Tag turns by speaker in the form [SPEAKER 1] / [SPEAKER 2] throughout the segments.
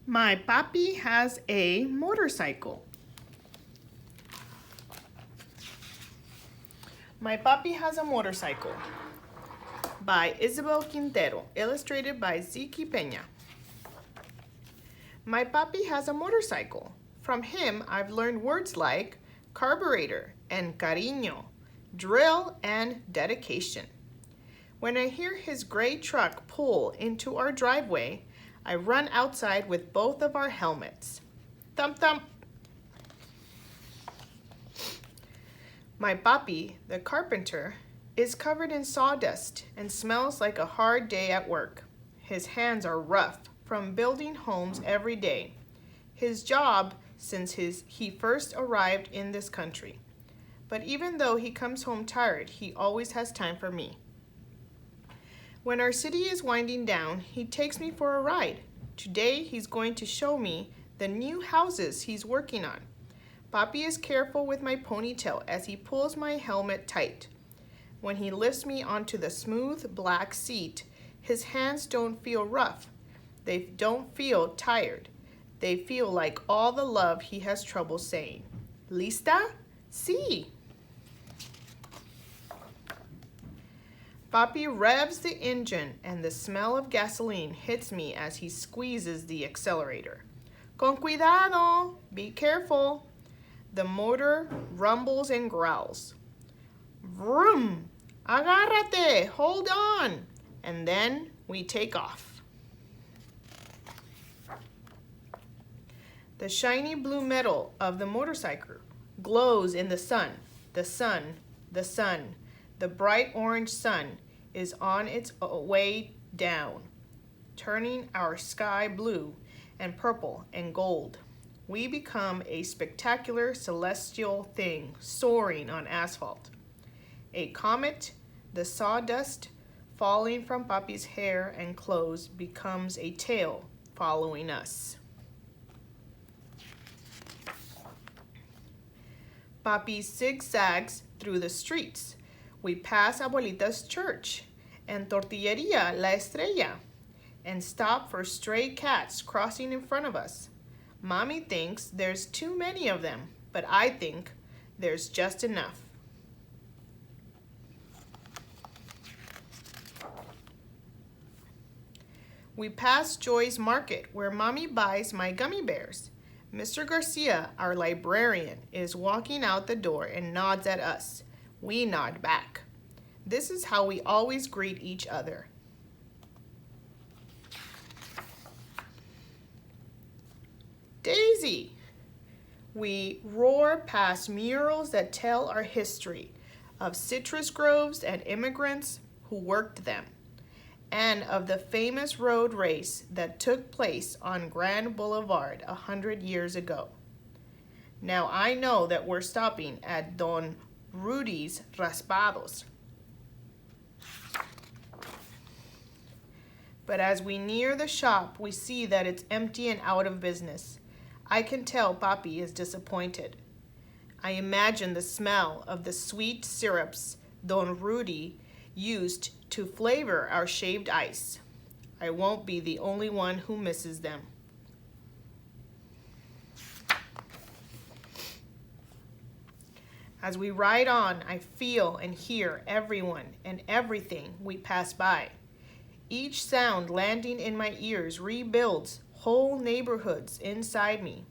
[SPEAKER 1] My papi has a motorcycle. My Papi has a motorcycle by Isabel Quintero, illustrated by Ziki Peña. My Papi has a motorcycle. From him, I've learned words like carburetor and cariño, drill and dedication. When I hear his gray truck pull into our driveway, I run outside with both of our helmets. Thump thump. My papi, the carpenter, is covered in sawdust and smells like a hard day at work. His hands are rough from building homes every day. His job since he first arrived in this country. But even though he comes home tired, he always has time for me. When our city is winding down, he takes me for a ride. Today, he's going to show me the new houses he's working on. Papi is careful with my ponytail as he pulls my helmet tight. When he lifts me onto the smooth black seat, his hands don't feel rough. They don't feel tired. They feel like all the love he has trouble saying. Lista? Sí. Papi revs the engine and the smell of gasoline hits me as he squeezes the accelerator. Con cuidado! Be careful! The motor rumbles and growls. Vroom! Agárrate! Hold on! And then we take off. The shiny blue metal of the motorcycle glows in the sun. The sun, the sun. The bright orange sun is on its way down, turning our sky blue and purple and gold. We become a spectacular celestial thing soaring on asphalt. A comet, the sawdust falling from Papi's hair and clothes becomes a tail following us. Papi zigzags through the streets. We pass Abuelita's church and Tortilleria La Estrella and stop for stray cats crossing in front of us. Mommy thinks there's too many of them, but I think there's just enough. We pass Joy's Market where Mommy buys my gummy bears. Mr. Garcia, our librarian, is walking out the door and nods at us. We nod back. This is how we always greet each other. Daisy! We roar past murals that tell our history of citrus groves and immigrants who worked them, and of the famous road race that took place on Grand Boulevard 100 years ago. Now I know that we're stopping at Don Rudy's Raspados. But as we near the shop, we see that it's empty and out of business. I can tell Papi is disappointed. I imagine the smell of the sweet syrups Don Rudy used to flavor our shaved ice. I won't be the only one who misses them. As we ride on, I feel and hear everyone and everything we pass by. Each sound landing in my ears rebuilds whole neighborhoods inside me.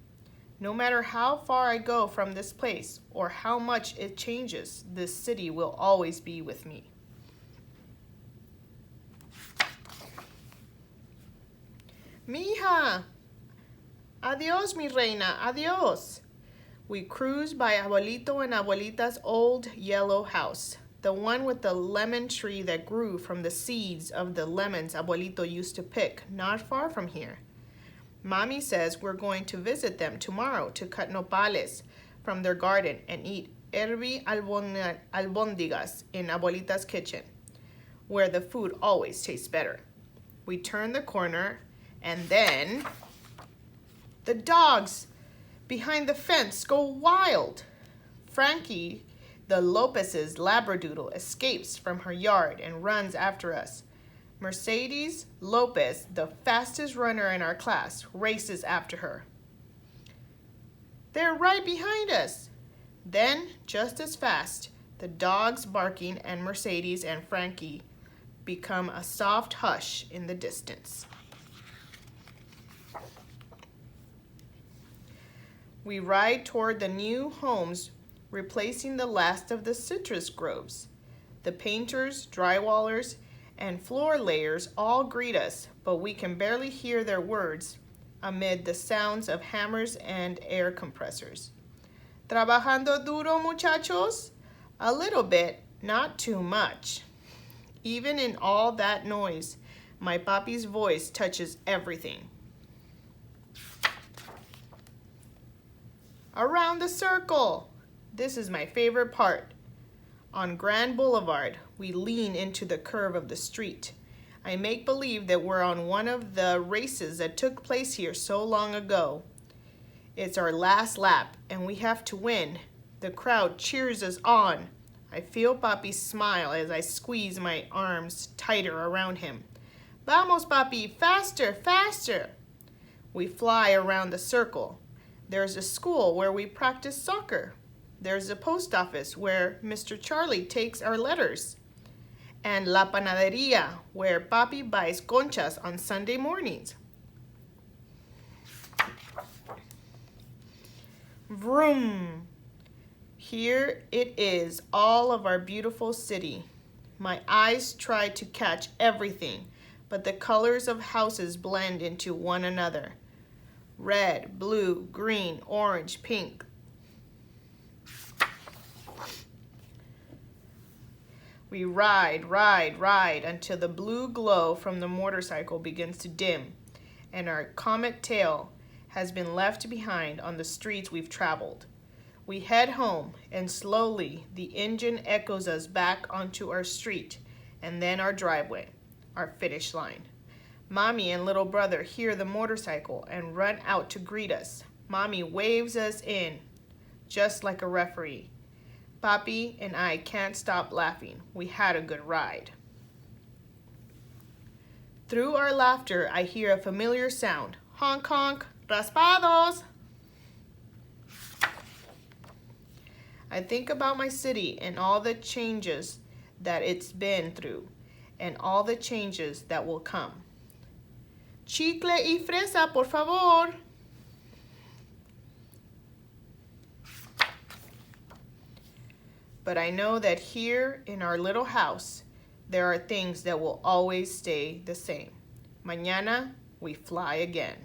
[SPEAKER 1] No matter how far I go from this place or how much it changes, this city will always be with me. Mija! Adios, mi reina, adios! We cruise by Abuelito and Abuelita's old yellow house, the one with the lemon tree that grew from the seeds of the lemons Abuelito used to pick not far from here. Mommy says we're going to visit them tomorrow to cut nopales from their garden and eat herby albondigas in Abuelita's kitchen, where the food always tastes better. We turn the corner and then the dogs behind the fence go wild. Frankie, the Lopez's labradoodle, escapes from her yard and runs after us. Mercedes Lopez, the fastest runner in our class, races after her. They're right behind us. Then, just as fast, the dogs barking and Mercedes and Frankie become a soft hush in the distance. We ride toward the new homes, replacing the last of the citrus groves. The painters, drywallers, and floor layers all greet us, but we can barely hear their words amid the sounds of hammers and air compressors. Trabajando duro, muchachos? A little bit, not too much. Even in all that noise, my papi's voice touches everything. Around the circle. This is my favorite part. On Grand Boulevard, we lean into the curve of the street. I make believe that we're on one of the races that took place here so long ago. It's our last lap, and we have to win. The crowd cheers us on. I feel Papi smile as I squeeze my arms tighter around him. Vamos, Papi, faster, faster. We fly around the circle. There's a school where we practice soccer. There's a post office where Mr. Charlie takes our letters. And La Panaderia, where Papi buys conchas on Sunday mornings. Vroom! Here it is, all of our beautiful city. My eyes try to catch everything, but the colors of houses blend into one another. Red, blue, green, orange, pink. We ride until the blue glow from the motorcycle begins to dim, and our comet tail has been left behind on the streets we've traveled. We head home, and slowly the engine echoes us back onto our street, and then our driveway, our finish line. Mommy and little brother hear the motorcycle and run out to greet us. Mommy waves us in, just like a referee. Papi and I can't stop laughing. We had a good ride. Through our laughter, I hear a familiar sound. Honk, honk, raspados. I think about my city and all the changes that it's been through, and all the changes that will come. Chicle y fresa, por favor. But I know that here in our little house, there are things that will always stay the same. Mañana, we fly again.